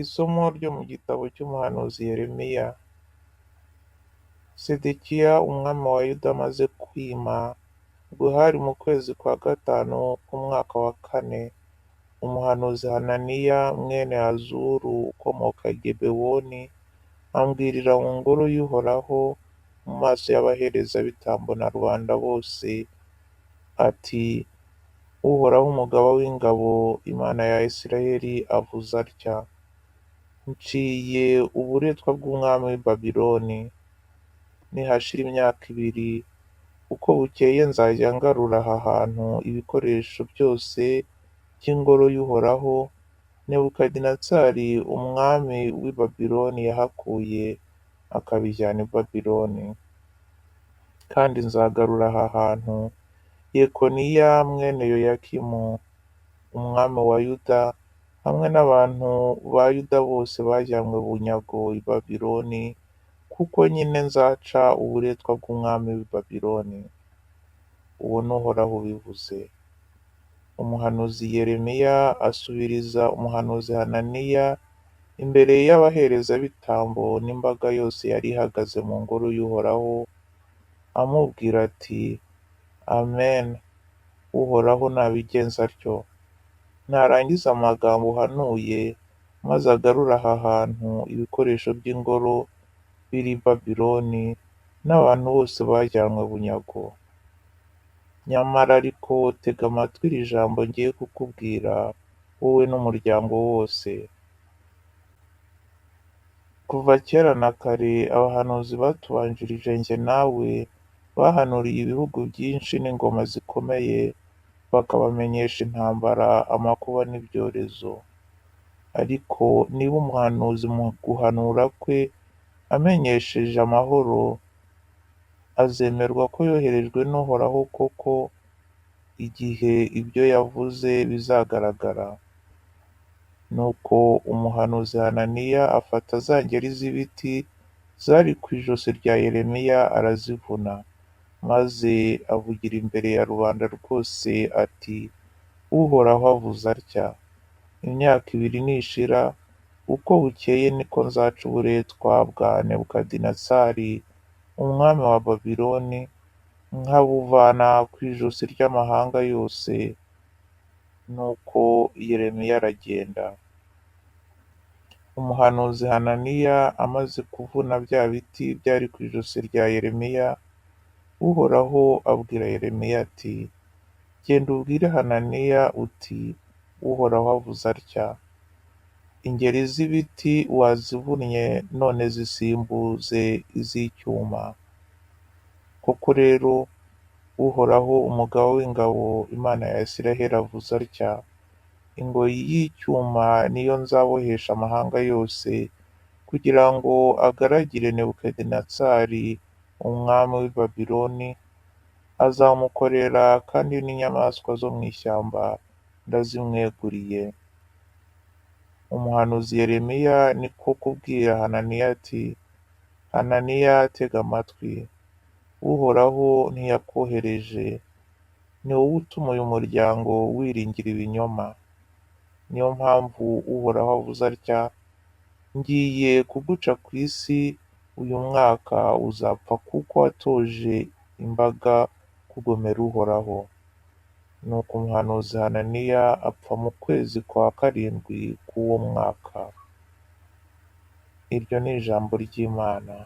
Isomo ryo mu gitabo cy'umuhanuzi Yeremiya. Sedekiya umwami wa Yuda amaze kwima, ubwo hari mu kwezi kwa gatanu k'umwaka wa kane, umuhanuzi Hananiya mwene Azuru ukomoka i Gibewoni ambwirira mu ngoro y'Uhoraho mu maso y'abaherezabitambo na rubanda bose, ati: Uhoraho umugaba w'ingabo, Imana ya Isirayeli avuze atya: nciye uburetwa bw'umwami w'i Babiloni. Nihashira imyaka 2, uko bukeye nzajya ngarura aha hantu ibikoresho byose by'ingoro y'Uhoraho Nebukadinezari umwami w'i Babiloni yahakuye, akabijyana i Babiloni. Kandi nzagarura aha hantu Yekoniya mwene Yoyakimu umwami wa Yuda hamwe n'abantu ba Yuda bose bajyanywe bunyago i Babiloni, kuko nyine nzaca uburetwa bw'umwami w'i Babiloni. Uwo ni Uhoraho ubivuze. Umuhanuzi Yeremiya asubiriza umuhanuzi Hananiya imbere y'abaherezabitambo n'imbaga yose yari ihagaze mu ngoro y'Uhoraho, amubwira ati: Amen, Uhoraho nabigenza atyo. Narangiza amagambo uhanuye, maze agarura aha hantu ibikoresho by'ingoro biri i Babiloni n'abantu bose bajyanywe bunyago. Nyamara ariko tega amatwi iri jambo ngiye kukubwira, wowe n'umuryango wose. Kuva kera na kare abahanuzi batubanjirije njye nawe bahanuriye ibihugu byinshi n'ingoma zikomeye, bakabamenyesha intambara, amakuba n'ibyorezo. Ariko niba umuhanuzi mu guhanura kwe amenyesheje amahoro, azemerwa ko yoherejwe n'Uhoraho koko, igihe ibyo yavuze bizagaragara. Nuko umuhanuzi Hananiya afata za ngeri z'ibiti zari ku ijosi rya Yeremiya arazivuna, maze avugira imbere ya rubanda rwose ati: Uhoraho avuze atya: imyaka 2 nishira, uko bukeye niko nzaca uburetwa bwa Nebukadinezari umwami wa Babiloni, nkabuvana ku ijosi ry'amahanga yose. Nuko Yeremiya aragenda. Umuhanuzi Hananiya amaze kuvuna bya biti byari ku ijosi rya Yeremiya, Uhoraho abwira Yeremiya ati: Genda ubwire Hananiya uti: Uhoraho avuze atya: ingeri z'ibiti wazivunnye, none zisimbuze iz'icyuma. Koko rero, Uhoraho umugaba w'ingabo, Imana ya Isirayeli avuze atya: ingoyi y'icyuma niyo nzabohesha amahanga yose, kugira ngo agaragire Nebukadinezari umwami w'i Babiloni. Azamukorera, kandi n'inyamaswa zo mu ishyamba ndazimweguriye. Umuhanuzi Yeremiya niko kubwira Hananiya ati: Hananiya, tega amatwi. Uhoraho ntiyakohereje, ni wowe utuma uyu muryango wiringira ibinyoma. Niyo mpamvu Uhoraho avuze atya: ngiye kuguca ku isi, uyu mwaka uzapfa kuko watoje imbaga kugomera Uhoraho. Nuko umuhanuzi Hananiya apfa mu kwezi kwa 7 k'uwo mwaka. Iryo ni ijambo ry'Imana.